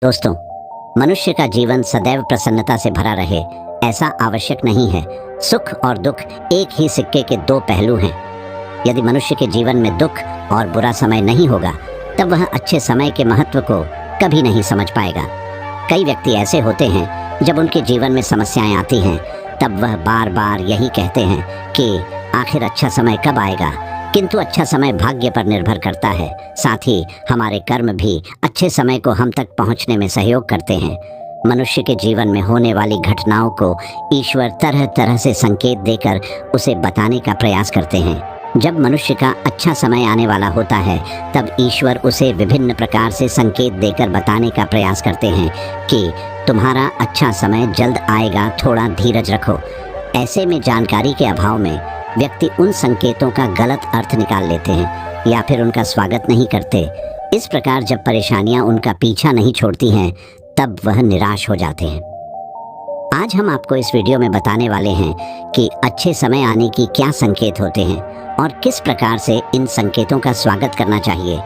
दोस्तों, मनुष्य का जीवन सदैव प्रसन्नता से भरा रहे ऐसा आवश्यक नहीं है। सुख और दुख एक ही सिक्के के दो पहलू हैं। यदि मनुष्य के जीवन में दुख और बुरा समय नहीं होगा तब वह अच्छे समय के महत्व को कभी नहीं समझ पाएगा। कई व्यक्ति ऐसे होते हैं जब उनके जीवन में समस्याएं आती हैं तब वह बार बार यही कहते हैं कि आखिर अच्छा समय कब आएगा। किंतु अच्छा समय भाग्य पर निर्भर करता है। साथ ही हमारे कर्म भी अच्छे समय को हम तक पहुंचने में सहयोग करते हैं। मनुष्य के जीवन में होने वाली घटनाओं को ईश्वर तरह तरह से संकेत देकर उसे बताने का प्रयास करते हैं। जब मनुष्य का अच्छा समय आने वाला होता है तब ईश्वर उसे विभिन्न प्रकार से संकेत देकर बताने का प्रयास करते हैं कि तुम्हारा अच्छा समय जल्द आएगा, थोड़ा धीरज रखो। ऐसे में जानकारी के अभाव में व्यक्ति उन संकेतों का गलत अर्थ निकाल लेते हैं या फिर उनका स्वागत नहीं करते। इस प्रकार जब परेशानियां उनका पीछा नहीं छोड़ती हैं तब वह निराश हो जाते हैं। आज हम आपको इस वीडियो में बताने वाले हैं कि अच्छे समय आने की क्या संकेत होते हैं और किस प्रकार से इन संकेतों का स्वागत करना चाहिए।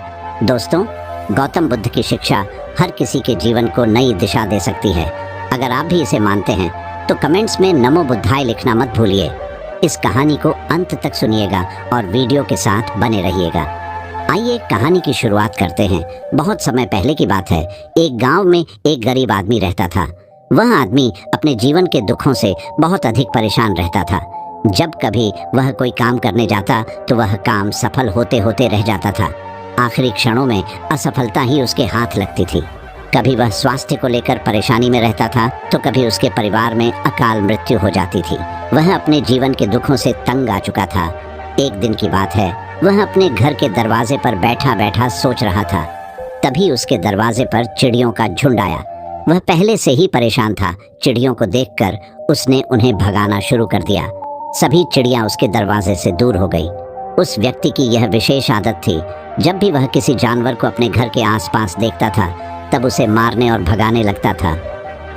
दोस्तों, गौतम बुद्ध की शिक्षा हर किसी के जीवन को नई दिशा दे सकती है। अगर आप भी इसे मानते हैं तो कमेंट्स में नमो बुद्धाय लिखना मत भूलिए। इस कहानी को अंत तक सुनिएगा और वीडियो के साथ बने रहिएगा। आइए कहानी की शुरुआत करते हैं। बहुत समय पहले की बात है। एक गांव में एक गरीब आदमी रहता था। वह आदमी अपने जीवन के दुखों से बहुत अधिक परेशान रहता था। जब कभी वह कोई काम करने जाता तो वह काम सफल होते होते रह जाता था। आखिरी क्षणों में असफलता ही उसके हाथ लगती थी। कभी वह स्वास्थ्य को लेकर परेशानी में रहता था तो कभी उसके परिवार में अकाल मृत्यु हो जाती थी। वह अपने जीवन के दुखों से तंग आ चुका था। एक दिन की बात है, वह अपने घर के दरवाजे पर बैठा बैठा सोच रहा था। तभी उसके दरवाजे पर चिड़ियों का झुंड आया। वह पहले से ही परेशान था। चिड़ियों को देखकर उसने उन्हें भगाना शुरू कर दिया। सभी चिड़ियां उसके दरवाजे से दूर हो गई। उस व्यक्ति की यह विशेष आदत थी, जब भी वह किसी जानवर को अपने घर के आसपास देखता था तब उसे मारने और भगाने लगता था।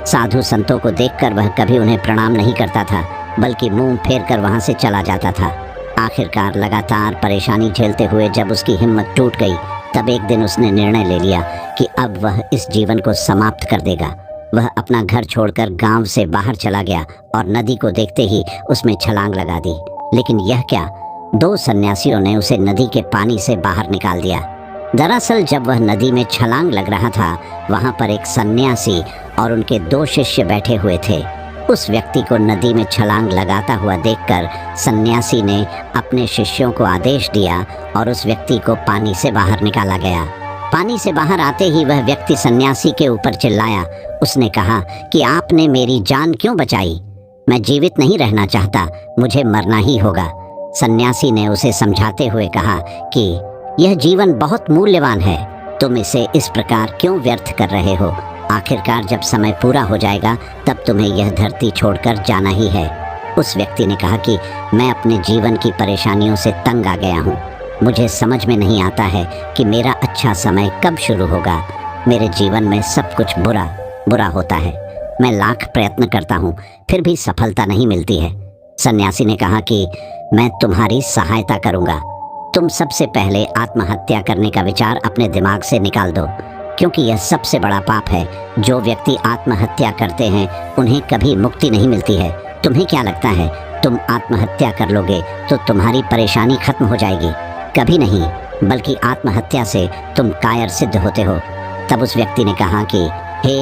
साधु संतों को देखकर वह कभी उन्हें प्रणाम नहीं करता था, बल्कि मुंह फेर कर वहां से चला जाता था। आखिरकार लगातार परेशानी झेलते हुए जब उसकी हिम्मत टूट गई तब एक दिन उसने निर्णय ले लिया कि अब वह इस जीवन को समाप्त कर देगा। वह अपना घर छोड़कर गांव से बाहर चला गया और नदी को देखते ही उसमें छलांग लगा दी। लेकिन यह क्या, दो सन्यासियों ने उसे नदी के पानी से बाहर निकाल दिया। दरअसल जब वह नदी में छलांग लग रहा था वहां पर एक सन्यासी और उनके दो शिष्य बैठे हुए थे। उस व्यक्ति को नदी में छलांग लगाता हुआ देखकर सन्यासी ने अपने शिष्यों को आदेश दिया और उस व्यक्ति को पानी से बाहर निकाला गया। पानी से बाहर आते ही वह व्यक्ति सन्यासी के ऊपर चिल्लाया। उसने कहा कि आपने मेरी जान क्यों बचाई? मैं जीवित नहीं रहना चाहता, मुझे मरना ही होगा। सन्यासी ने उसे समझाते हुए कहा कि यह जीवन बहुत मूल्यवान है, तुम इसे इस प्रकार क्यों व्यर्थ कर रहे हो? आखिरकार जब समय पूरा हो जाएगा तब तुम्हें यह धरती छोड़कर जाना ही है। उस व्यक्ति ने कहा कि मैं अपने जीवन की परेशानियों से तंग आ गया हूँ। मुझे समझ में नहीं आता है कि मेरा अच्छा समय कब शुरू होगा। मेरे जीवन में सब कुछ बुरा बुरा होता है। मैं लाख प्रयत्न करता हूँ फिर भी सफलता नहीं मिलती है। सन्यासी ने कहा कि मैं तुम्हारी सहायता करूँगा। तुम सबसे पहले आत्महत्या करने का विचार अपने दिमाग से निकाल दो, क्योंकि यह सबसे बड़ा पाप है। जो व्यक्ति आत्महत्या करते हैं उन्हें कभी मुक्ति नहीं मिलती है। तुम्हें क्या लगता है तुम आत्महत्या कर लोगे तो तुम्हारी परेशानी खत्म हो जाएगी? कभी नहीं, बल्कि आत्महत्या से तुम कायर सिद्ध होते हो। तब उस व्यक्ति ने कहा कि हे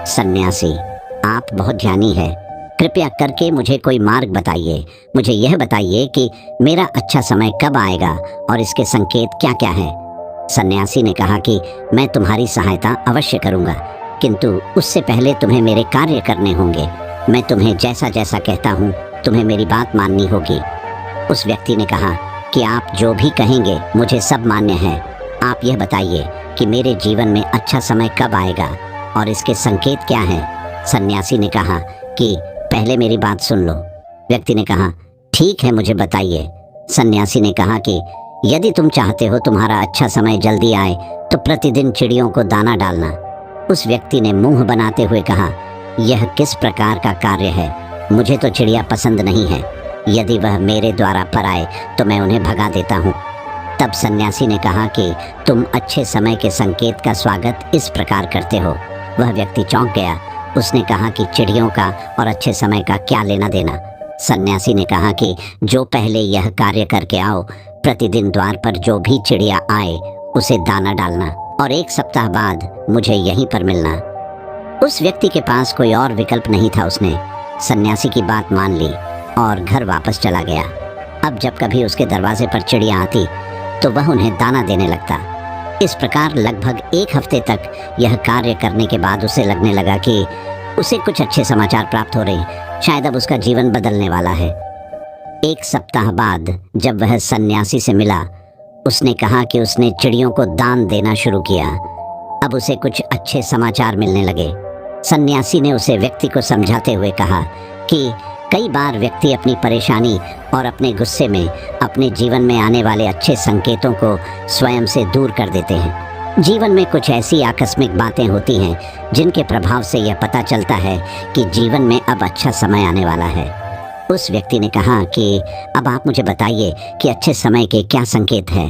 सन्यासी, आप बहुत ज्ञानी है, कृपया करके मुझे कोई मार्ग बताइए। मुझे यह बताइए कि मेरा अच्छा समय कब आएगा और इसके संकेत क्या क्या हैं। सन्यासी ने कहा कि मैं तुम्हारी सहायता अवश्य करूंगा, किंतु उससे पहले तुम्हें मेरे कार्य करने होंगे। मैं तुम्हें जैसा जैसा कहता हूँ तुम्हें मेरी बात माननी होगी। उस व्यक्ति ने कहा कि आप जो भी कहेंगे मुझे सब मान्य है। आप यह बताइए कि मेरे जीवन में अच्छा समय कब आएगा और इसके संकेत क्या हैं। सन्यासी ने कहा कि पहले मेरी बात सुन लो। व्यक्ति ने कहा ठीक है, मुझे बताइए। सन्यासी ने कहा कि यदि तुम चाहते हो तुम्हारा अच्छा समय जल्दी आए तो प्रतिदिन चिड़ियों को दाना डालना। उस व्यक्ति ने मुंह बनाते हुए कहा यह किस प्रकार का कार्य है? मुझे तो चिड़िया पसंद नहीं है। यदि वह मेरे द्वारा पर आए तो मैं उन्हें भगा देता हूँ। तब सन्यासी ने कहा कि तुम अच्छे समय के संकेत का स्वागत इस प्रकार करते हो। वह व्यक्ति चौंक गया। उसने कहा कि चिड़ियों का और अच्छे समय का क्या लेना देना। सन्यासी ने कहा कि जो पहले यह कार्य करके आओ, प्रतिदिन द्वार पर जो भी चिड़िया आए उसे दाना डालना और 1 सप्ताह बाद मुझे यहीं पर मिलना। उस व्यक्ति के पास कोई और विकल्प नहीं था। उसने सन्यासी की बात मान ली और घर वापस चला गया। अब जब कभी उसके दरवाजे पर चिड़िया आती तो वह उन्हें दाना देने लगता। इस प्रकार लगभग 1 हफ्ते तक यह कार्य करने के बाद उसे लगने लगा कि उसे कुछ अच्छे समाचार प्राप्त हो रहे, शायद अब उसका जीवन बदलने वाला है। 1 सप्ताह बाद जब वह सन्यासी से मिला, उसने कहा कि उसने चिड़ियों को दान देना शुरू किया। अब उसे कुछ अच्छे समाचार मिलने लगे। सन्यासी ने उसे व्यक्ति को समझाते हुए कहा कि कई बार व्यक्ति अपनी परेशानी और अपने गुस्से में अपने जीवन में आने वाले अच्छे संकेतों को स्वयं से दूर कर देते हैं। जीवन में कुछ ऐसी आकस्मिक बातें होती हैं जिनके प्रभाव से यह पता चलता है कि जीवन में अब अच्छा समय आने वाला है। उस व्यक्ति ने कहा कि अब आप मुझे बताइए कि अच्छे समय के क्या संकेत हैं।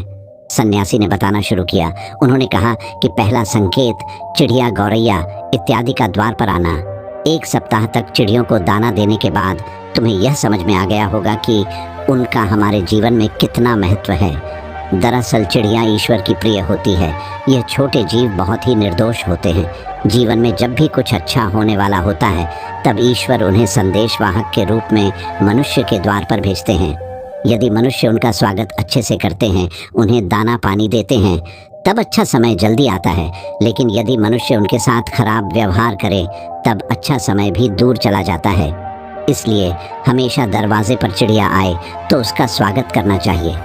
सन्यासी ने बताना शुरू किया। उन्होंने कहा कि पहला संकेत चिड़िया, गौरैया इत्यादि का द्वार पर आना। 1 सप्ताह तक चिड़ियों को दाना देने के बाद तुम्हें यह समझ में आ गया होगा कि उनका हमारे जीवन में कितना महत्व है। दरअसल चिड़िया ईश्वर की प्रिय होती है। यह छोटे जीव बहुत ही निर्दोष होते हैं। जीवन में जब भी कुछ अच्छा होने वाला होता है तब ईश्वर उन्हें संदेशवाहक के रूप में मनुष्य के द्वार पर भेजते हैं। यदि मनुष्य उनका स्वागत अच्छे से करते हैं, उन्हें दाना पानी देते हैं, तब अच्छा समय जल्दी आता है। लेकिन यदि मनुष्य उनके साथ खराब व्यवहार करे तब अच्छा समय भी दूर चला जाता है। इसलिए हमेशा दरवाजे पर चिड़िया आए तो उसका स्वागत करना चाहिए।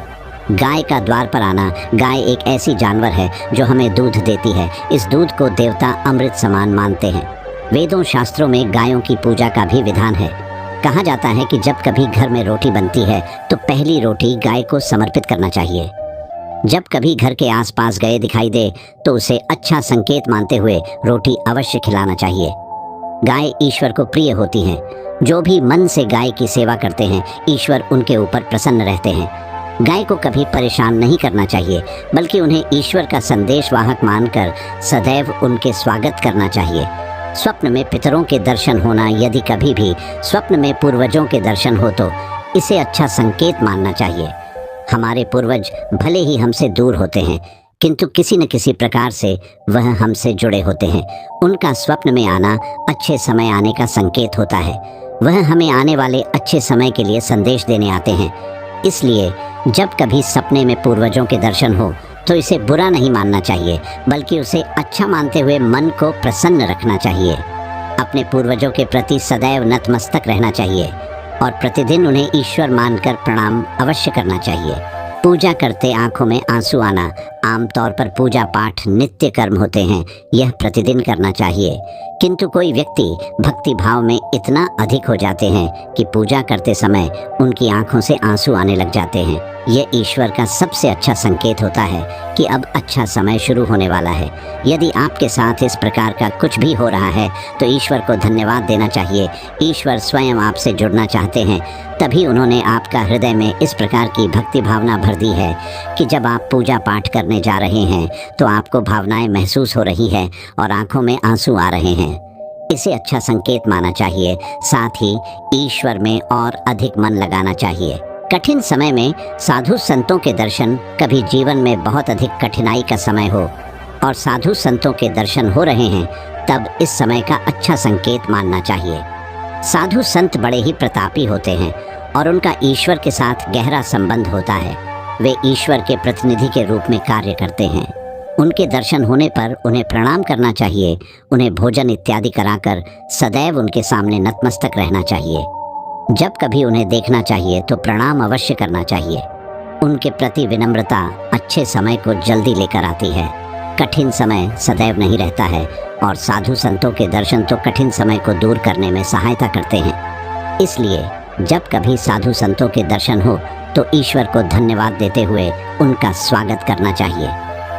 गाय का द्वार पर आना। गाय एक ऐसी जानवर है जो हमें दूध देती है। इस दूध को देवता अमृत समान मानते हैं। वेदों शास्त्रों में गायों की पूजा का भी विधान है। कहा जाता है कि जब कभी घर में रोटी बनती है तो पहली रोटी गाय को समर्पित करना चाहिए। जब कभी घर के आसपास गाय दिखाई दे तो उसे अच्छा संकेत मानते हुए रोटी अवश्य खिलाना चाहिए। गाय ईश्वर को प्रिय होती हैं। जो भी मन से गाय की सेवा करते हैं, ईश्वर उनके ऊपर प्रसन्न रहते हैं। गाय को कभी परेशान नहीं करना चाहिए, बल्कि उन्हें ईश्वर का संदेशवाहक मानकर सदैव उनके स्वागत करना चाहिए। स्वप्न में पितरों के दर्शन होना, यदि कभी भी स्वप्न में पूर्वजों के दर्शन हो तो इसे अच्छा संकेत मानना चाहिए। हमारे पूर्वज भले ही हमसे दूर होते हैं, किंतु किसी न किसी प्रकार से वह हमसे जुड़े होते हैं। उनका स्वप्न में आना अच्छे समय आने का संकेत होता है। वह हमें आने वाले अच्छे समय के लिए संदेश देने आते हैं। इसलिए जब कभी सपने में पूर्वजों के दर्शन हो तो इसे बुरा नहीं मानना चाहिए, बल्कि उसे अच्छा मानते हुए मन को प्रसन्न रखना चाहिए। अपने पूर्वजों के प्रति सदैव नतमस्तक रहना चाहिए और प्रतिदिन उन्हें ईश्वर मानकर प्रणाम अवश्य करना चाहिए। पूजा करते आंखों में आंसू आना। आमतौर पर पूजा पाठ नित्य कर्म होते हैं, यह प्रतिदिन करना चाहिए। किंतु कोई व्यक्ति भक्ति भाव में इतना अधिक हो जाते हैं कि पूजा करते समय उनकी आंखों से आंसू आने लग जाते हैं। यह ईश्वर का सबसे अच्छा संकेत होता है कि अब अच्छा समय शुरू होने वाला है। यदि आपके साथ इस प्रकार का कुछ भी हो रहा है तो ईश्वर को धन्यवाद देना चाहिए। ईश्वर स्वयं आपसे जुड़ना चाहते हैं, तभी उन्होंने आपका हृदय में इस प्रकार की भक्ति भावना भर दी है कि जब आप पूजा पाठ करने जा रहे हैं तो आपको भावनाएं महसूस हो रही है और आंखों में आंसू आ रहे हैं। इसे अच्छा संकेत माना चाहिए। साथ ही ईश्वर में और अधिक मन लगाना चाहिए। कठिन समय में साधु संतों के दर्शन, कभी जीवन में बहुत अधिक कठिनाई का समय हो और साधु संतों के दर्शन हो रहे हैं, तब इस समय का अच्छा संकेत मानना चाहिए। साधु संत बड़े ही प्रतापी होते हैं और उनका ईश्वर के साथ गहरा संबंध होता है। वे ईश्वर के प्रतिनिधि के रूप में कार्य करते हैं। उनके दर्शन होने पर उन्हें प्रणाम करना चाहिए। उन्हें भोजन इत्यादि कराकर सदैव उनके सामने नतमस्तक रहना चाहिए। जब कभी उन्हें देखना चाहिए तो प्रणाम अवश्य करना चाहिए। उनके प्रति विनम्रता अच्छे समय को जल्दी लेकर आती है। कठिन समय सदैव नहीं रहता है और साधु संतों के दर्शन तो कठिन समय को दूर करने में सहायता करते हैं। इसलिए जब कभी साधु संतों के दर्शन हो तो ईश्वर को धन्यवाद देते हुए उनका स्वागत करना चाहिए।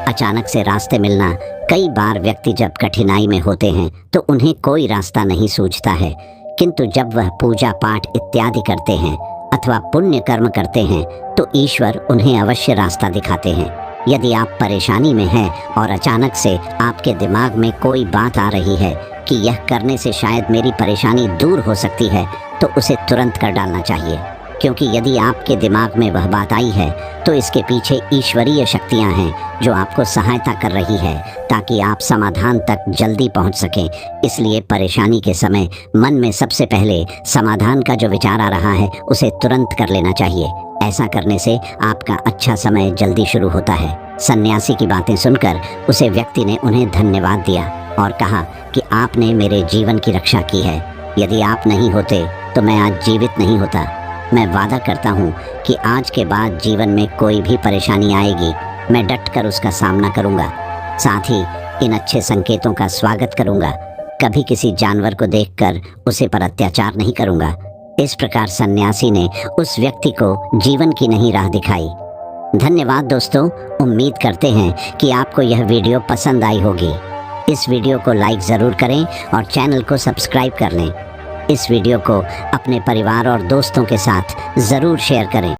अचानक से रास्ते मिलना। कई बार व्यक्ति जब कठिनाई में होते हैं तो उन्हें कोई रास्ता नहीं सूझता है, किंतु जब वह पूजा पाठ इत्यादि करते हैं अथवा पुण्य कर्म करते हैं तो ईश्वर उन्हें अवश्य रास्ता दिखाते हैं। यदि आप परेशानी में हैं और अचानक से आपके दिमाग में कोई बात आ रही है कि यह करने से शायद मेरी परेशानी दूर हो सकती है, तो उसे तुरंत कर डालना चाहिए, क्योंकि यदि आपके दिमाग में वह बात आई है तो इसके पीछे ईश्वरीय शक्तियां हैं जो आपको सहायता कर रही है ताकि आप समाधान तक जल्दी पहुंच सकें। इसलिए परेशानी के समय मन में सबसे पहले समाधान का जो विचार आ रहा है उसे तुरंत कर लेना चाहिए। ऐसा करने से आपका अच्छा समय जल्दी शुरू होता है। सन्यासी की बातें सुनकर उसे व्यक्ति ने उन्हें धन्यवाद दिया और कहा कि आपने मेरे जीवन की रक्षा की है। यदि आप नहीं होते तो मैं आज जीवित नहीं होता। मैं वादा करता हूँ कि आज के बाद जीवन में कोई भी परेशानी आएगी, मैं डट कर उसका सामना करूँगा। साथ ही इन अच्छे संकेतों का स्वागत करूँगा। कभी किसी जानवर को देखकर उसे पर अत्याचार नहीं करूँगा। इस प्रकार सन्यासी ने उस व्यक्ति को जीवन की नई राह दिखाई। धन्यवाद दोस्तों, उम्मीद करते हैं कि आपको यह वीडियो पसंद आई होगी। इस वीडियो को लाइक ज़रूर करें और चैनल को सब्सक्राइब कर लें। इस वीडियो को अपने परिवार और दोस्तों के साथ ज़रूर शेयर करें।